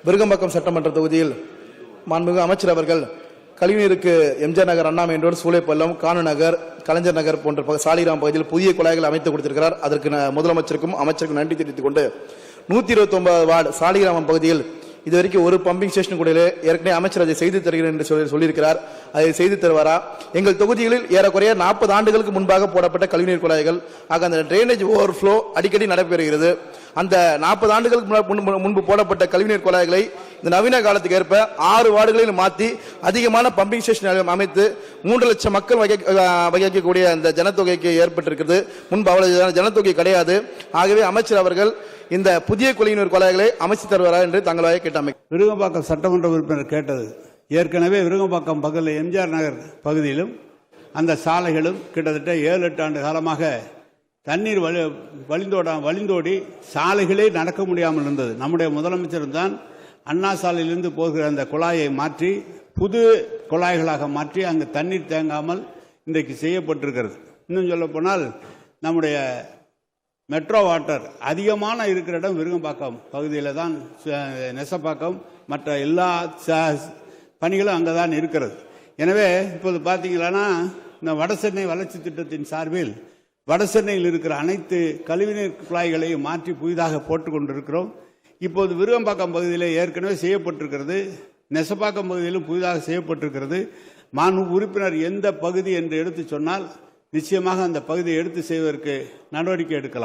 விருகம்பாக்கம் சட்டமன்ற தொகுதியில் மாண்புமிகு அமைச்சர் அவர்கள் கழிவுநீருக்கு எம்ஜிஆர் நகர், அண்ணா மெயின் ரோடு, சூளைப்பள்ளம், கானு நகர், கலைஞர் நகர் போன்ற சாலிகிராம் பகுதியில் புதிய குழாய்கள் அமைத்து கொடுத்திருக்கிறார். அதற்கு முதலமைச்சருக்கும் அமைச்சருக்கும் நன்றி தெரிவித்துக் கொண்டு 129 வார்டு சாலிகிராமம் பகுதியில் இதுவரைக்கும் ஒரு பம்பிங் ஸ்டேஷன் கூட ஏற்கனவே அமைச்சர் அதை செய்து தருகிறேன் என்று சொல்லியிருக்கிறார். அதை செய்து தருவாரா? எங்கள் தொகுதிகளில் ஏறக்குறைய 40 ஆண்டுகளுக்கு முன்பாக போடப்பட்ட கழிவுநீர் குழாய்கள், ஆக அந்த டிரைனேஜ் ஓவர்ஃப்ளோ அடிக்கடி நடைபெறுகிறது. அந்த 40 ஆண்டுகளுக்கு முன்பு போடப்பட்ட கழிவுநீர் குழாய்களை இந்த நவீன காலத்துக்கு ஏற்ப 6 வார்டுகளில் மாற்றி அதிகமான பம்பிங் ஸ்டேஷன் அமைத்து 3 லட்சம் மக்கள் வகிக்கக்கூடிய அந்த ஜனத்தொகைக்கு ஏற்பட்டிருக்கிறது. முன்பு அவ்வளவு ஜனத்தொகை கிடையாது. ஆகவே அமைச்சர் அவர்கள் இந்த புதிய குடிநீர் குழாய்களை அமைச்சு தருவாரா என்று தங்களாக கேட்டாமை. விருகம்பாக்கம் சட்டமன்ற உறுப்பினர் கேட்டது, ஏற்கனவே விருகம்பாக்கம் பகுதியில் எம்ஜிஆர் நகர் பகுதியிலும் அந்த சாலைகளும் கிட்டத்தட்ட 7-8 ஆண்டு காலமாக தண்ணீர் வழிந்தோடி சாலைகளே நடக்க முடியாமல் இருந்தது. நம்முடைய முதலமைச்சர் தான் அண்ணா சாலையிலிருந்து போகிற அந்த குழாயை மாற்றி புது குழாய்களாக மாற்றி அங்கு தண்ணீர் தேங்காமல் இன்றைக்கு செய்யப்பட்டிருக்கிறது. இன்னும் சொல்ல போனால் நம்முடைய மெட்ரோ வாட்டர் அதிகமான இருக்கிற இடம் விருகம்பாக்கம் பகுதியில் தான். நெசப்பாக்கம் மற்ற எல்லா பணிகளும் அங்கே தான் இருக்கிறது. எனவே இப்போது பார்த்தீங்கன்னா இந்த வடசென்னை வளர்ச்சி திட்டத்தின் சார்பில் வடசென்னையில் இருக்கிற அனைத்து கழிவுநீர் குழாய்களையும் மாற்றி புதிதாக போட்டுக் கொண்டிருக்கிறோம். இப்போது விருகம்பாக்கம் பகுதியில் ஏற்கனவே செய்யப்பட்டிருக்கிறது, நெசப்பாக்கம் பகுதியிலும் புதிதாக செய்யப்பட்டிருக்கிறது. மாண்பு உறுப்பினர் எந்த பகுதி என்று எடுத்து சொன்னால் நிச்சயமாக அந்த பகுதியை எடுத்து செய்வதற்கு நடவடிக்கை எடுக்கலாம்.